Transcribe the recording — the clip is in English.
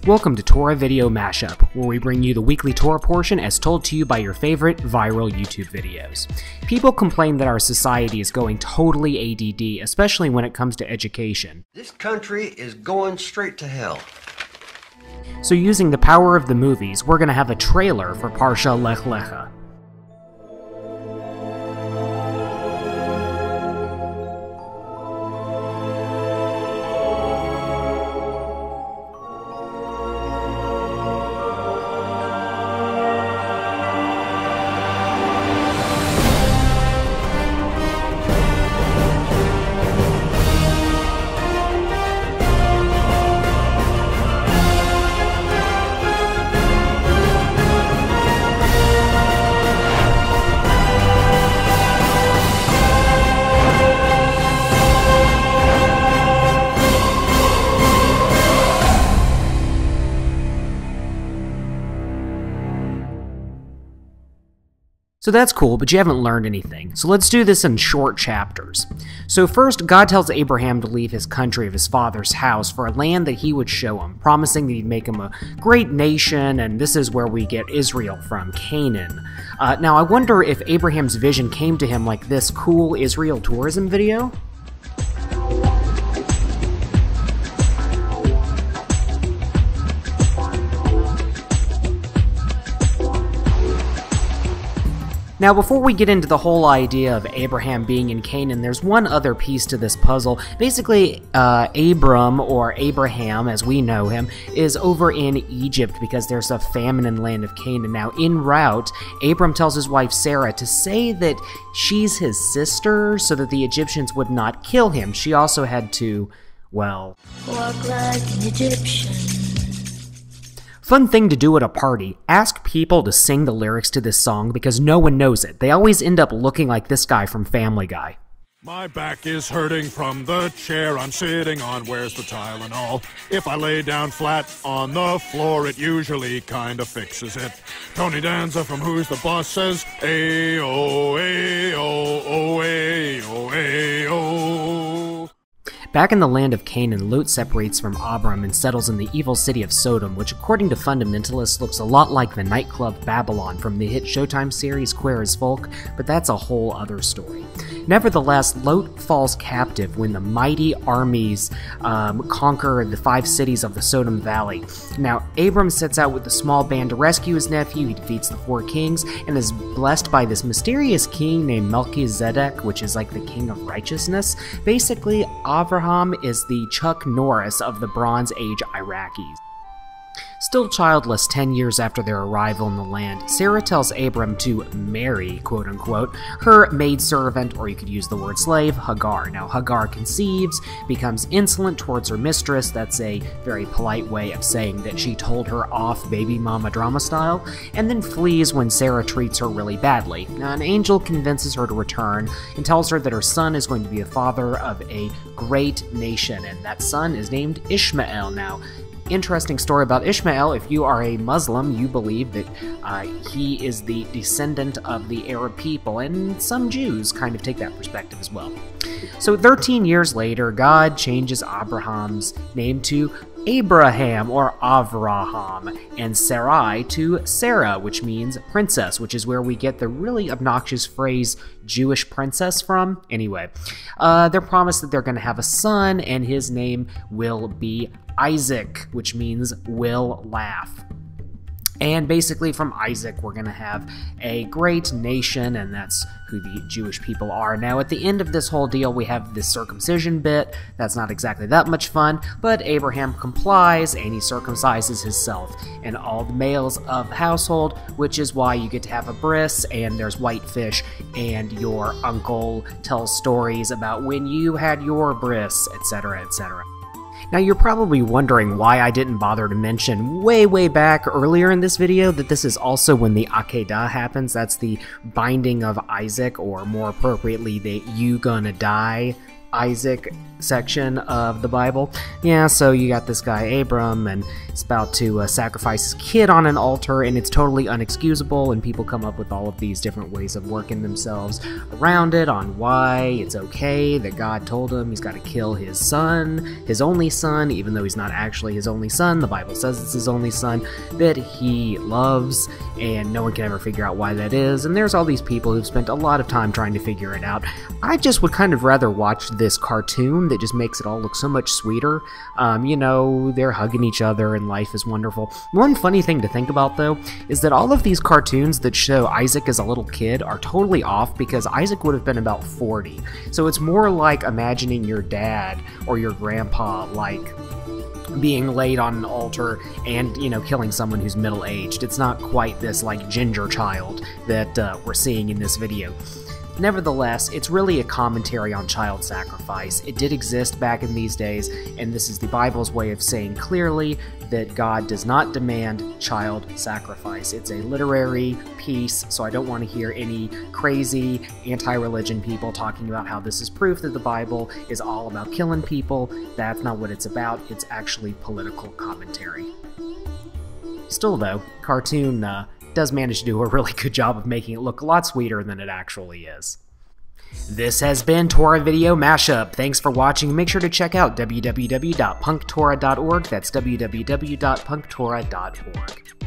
Welcome to Torah Video Mashup, where we bring you the weekly Torah portion as told to you by your favorite viral YouTube videos. People complain that our society is going totally ADD, especially when it comes to education. This country is going straight to hell. So using the power of the movies, we're going to have a trailer for Parsha Lech Lecha. So that's cool, but you haven't learned anything. So let's do this in short chapters. So first, God tells Abraham to leave his country of his father's house for a land that he would show him, promising that he'd make him a great nation, and this is where we get Israel from, Canaan. Now I wonder if Abraham's vision came to him like this cool Israel tourism video? Now, before we get into the whole idea of Abraham being in Canaan, there's one other piece to this puzzle. Basically, Abram, or Abraham as we know him, is over in Egypt because there's a famine in the land of Canaan. Now, en route, Abram tells his wife Sarah to say that she's his sister so that the Egyptians would not kill him. She also had to, well, walk like an Egyptian. Fun thing to do at a party, ask people to sing the lyrics to this song because no one knows it. They always end up looking like this guy from Family Guy. My back is hurting from the chair I'm sitting on. Where's the Tylenol? If I lay down flat on the floor, it usually kinda fixes it. Tony Danza from Who's the Boss says, Ayo, ayo, oh, ayo, ayo. Back in the land of Canaan, Lot separates from Abram and settles in the evil city of Sodom, which according to fundamentalists looks a lot like the nightclub Babylon from the hit Showtime series Queer as Folk, but that's a whole other story. Nevertheless, Lot falls captive when the mighty armies conquer the 5 cities of the Sodom Valley. Now, Abram sets out with a small band to rescue his nephew, he defeats the 4 kings, and is blessed by this mysterious king named Melchizedek, which is like the king of righteousness. Basically, Abraham is the Chuck Norris of the Bronze Age Iraqis. Still childless 10 years after their arrival in the land, Sarah tells Abram to marry, quote-unquote, her maidservant, or you could use the word slave, Hagar. Now, Hagar conceives, becomes insolent towards her mistress. That's a very polite way of saying that she told her off baby mama drama style, and then flees when Sarah treats her really badly. Now, an angel convinces her to return and tells her that her son is going to be the father of a great nation, and that son is named Ishmael. Now, interesting story about Ishmael. If you are a Muslim, you believe that he is the descendant of the Arab people, and some Jews kind of take that perspective as well. So 13 years later, God changes Abraham's name to Abraham, or Avraham, and Sarai to Sarah, which means princess, which is where we get the really obnoxious phrase Jewish princess from. Anyway, they're promised that they're going to have a son, and his name will be Isaac, which means will laugh. And basically from Isaac, we're going to have a great nation, and that's who the Jewish people are. Now, at the end of this whole deal, we have this circumcision bit. That's not exactly that much fun, but Abraham complies, and he circumcises himself and all the males of the household, which is why you get to have a bris, and there's whitefish, and your uncle tells stories about when you had your bris, etc., etc. Now, you're probably wondering why I didn't bother to mention way back earlier in this video that this is also when the Akedah happens. That's the binding of Isaac, or more appropriately, the you gonna die Isaac section of the Bible. Yeah, so you got this guy Abram, and he's about to sacrifice his kid on an altar, and it's totally unexcusable, and people come up with all of these different ways of working themselves around it on why it's okay that God told him he's got to kill his son, his only son, even though he's not actually his only son. The Bible says it's his only son that he loves, and no one can ever figure out why that is, and there's all these people who've spent a lot of time trying to figure it out. I just would kind of rather watch this cartoon that just makes it all look so much sweeter. You know, they're hugging each other and life is wonderful. One funny thing to think about, though, is that all of these cartoons that show Isaac as a little kid are totally off because Isaac would have been about 40. So it's more like imagining your dad or your grandpa, like, being laid on an altar and, you know, killing someone who's middle-aged. It's not quite this, like, ginger child that we're seeing in this video. Nevertheless, it's really a commentary on child sacrifice. It did exist back in these days, and this is the Bible's way of saying clearly that God does not demand child sacrifice. It's a literary piece, so I don't want to hear any crazy anti-religion people talking about how this is proof that the Bible is all about killing people. That's not what it's about. It's actually political commentary. Still, though, cartoon does manage to do a really good job of making it look a lot sweeter than it actually is. This has been Torah Video Mashup. Thanks for watching. Make sure to check out www.punktorah.org. That's www.punktorah.org.